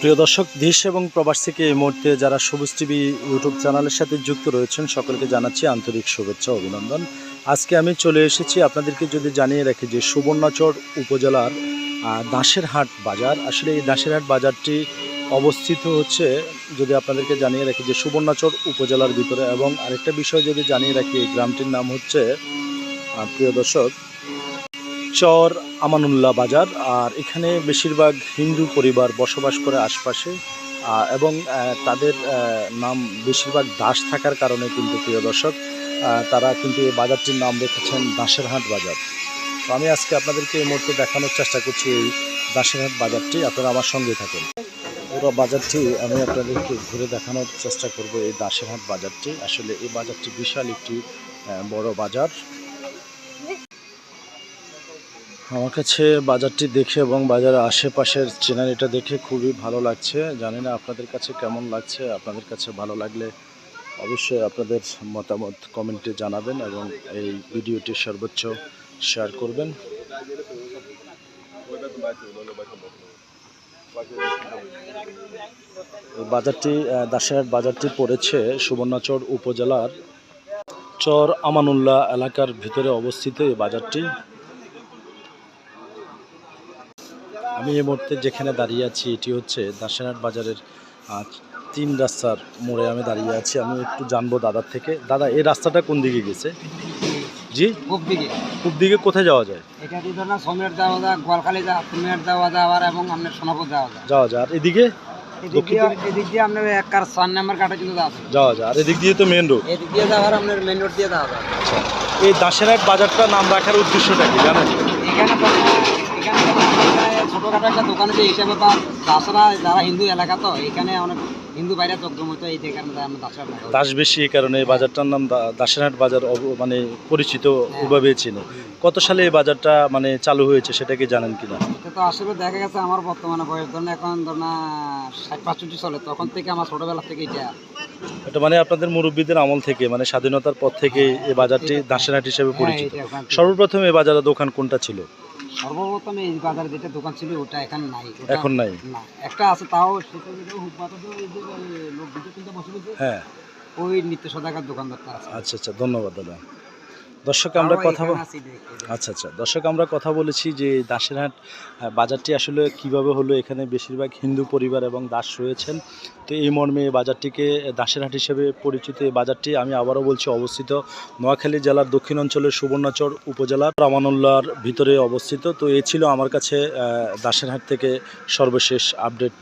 প্রিয় দর্শক, দেশ এবং প্রবাস থেকে এই মুহূর্তে যারা সবুজ টিভি ইউটিউব চ্যানেলের সাথে যুক্ত রয়েছেন সকলকে জানাচ্ছি আন্তরিক শুভেচ্ছা অভিনন্দন। আজকে আমি চলে এসেছি আপনাদেরকে যদি জানিয়ে রাখি যে সুবর্ণচর উপজেলার দাসেরহাট বাজার। আসলে এই দাসেরহাট বাজারটি অবস্থিত হচ্ছে, যদি আপনাদেরকে জানিয়ে রাখি যে সুবর্ণচর উপজেলার ভিতরে। এবং আরেকটা বিষয় যদি জানিয়ে রাখি, এই গ্রামটির নাম হচ্ছে প্রিয় দর্শক চর আমানুল্লাহ বাজার। আর এখানে বেশিরভাগ হিন্দু পরিবার বসবাস করে আশপাশে, এবং তাদের নাম বেশিরভাগ দাস থাকার কারণে কিন্তু প্রিয় দর্শক তারা কিন্তু এই বাজারটির নাম রেখেছেন দাসেরহাট বাজার। তো আমি আজকে আপনাদেরকে এই মুহূর্তে দেখানোর চেষ্টা করছি এই দাসেরহাট বাজারটি। আপনারা আমার সঙ্গে থাকুন। পুরো বাজারটি আমি আপনাদেরকে ঘুরে দেখানোর চেষ্টা করব। এই দাসেরহাট বাজারটি, আসলে এই বাজারটি বিশাল একটি বড় বাজার। আমার কাছে বাজারটি দেখে এবং বাজারের আশেপাশের সিনারিটা দেখে খুবই ভালো লাগছে। জানি না আপনাদের কাছে কেমন লাগছে। আপনাদের কাছে ভালো লাগলে অবশ্যই আপনাদের মতামত কমেন্টে জানাবেন এবং এই ভিডিওটি সর্বোচ্চ শেয়ার করবেন। বাজারটি দাসেরহাট বাজারটি পড়েছে সুবর্ণচর উপজেলার চর আমানুল্লাহ এলাকার ভিতরে অবস্থিত এই বাজারটি। আমি এই মুহূর্তে যেখানে দাঁড়িয়ে আছি এটি হচ্ছে দাসেরহাট বাজারের 3 রাস্তার মোড়ে আমি দাঁড়িয়ে আছি। আমি একটু জানবো দাদার থেকে। দাদা, এই রাস্তাটা কোন দিকে গেছে? জি, পূব দিকে কোথায় যাওয়া যায়? এটা দিয়ে ধরুন সমেত যাওয়া যায়, গোয়ালখালী সমেত যাওয়া যায়, এবং আপনার সোনাপুর যাওয়া যায়। আর এদিকে এদিক দিয়ে আপনার 4 নম্বর কাটা কিন্তু যাওয়া যায়। আর এদিক দিয়ে তো মেন রোড, এদিক দিয়ে যাওয়ার আপনার মেন রোড দিয়ে যাওয়া যায়। আচ্ছা, এই দাসেরহাট বাজারটা নাম রাখার উদ্দেশ্যটা কি জানেন? এখানে ছোটখাটো একটা দোকান আছে হিসাবে, বা দাসরা যারা হিন্দু এলাকা, তো এখানে অনেক হিন্দু বাইরে জমজমতো, এই কারণে আমরা দাস বেশি, এই কারণে এই বাজারটার নাম দাসেরহাট বাজার মানে পরিচিত ওইভাবে চিনে। কত সালে এই বাজারটা মানে চালু হয়েছে সেটা কি জানেন কিনা? এটা তো আসলে দেখা গেছে আমার বর্তমানে বয়স ধরুন এখন ধরুন 60-65 চলে, তখন থেকে আমার ছোটবেলা থেকে এটা মানে আপনাদের মুরব্বীদের আমল থেকে, মানে স্বাধীনতার পর থেকে এই বাজারটি দাসেরহাট হিসেবে পরিচিত। সর্বপ্রথম এই বাজারের দোকান কোনটা ছিল? সর্বপ্রথম এই বাজারে যেটা দোকান ছিল ওটা এখন নাই। এখন নাই? না, একটা আছে, তাও হ্যাঁ, ওই নিত্য সদাকার দোকানদারটা আছে। আচ্ছা আচ্ছা, ধন্যবাদ দাদা। দর্শক আমরা কথা বলেছি যে দাসেরহাট বাজারটি আসলে কিভাবে হলো। এখানে বেশিরভাগ হিন্দু পরিবার এবং দাস রয়েছেন। তো এই মর্মে এই বাজারটিকে দাসেরহাট হিসেবে পরিচিত। এই বাজারটি আমি আবারও বলছি অবস্থিত নোয়াখালী জেলার দক্ষিণ অঞ্চলের সুবর্ণচর উপজেলার আমানুল্লাহর ভিতরে অবস্থিত। তো এই ছিল আমার কাছে দাসেরহাট থেকে সর্বশেষ আপডেট।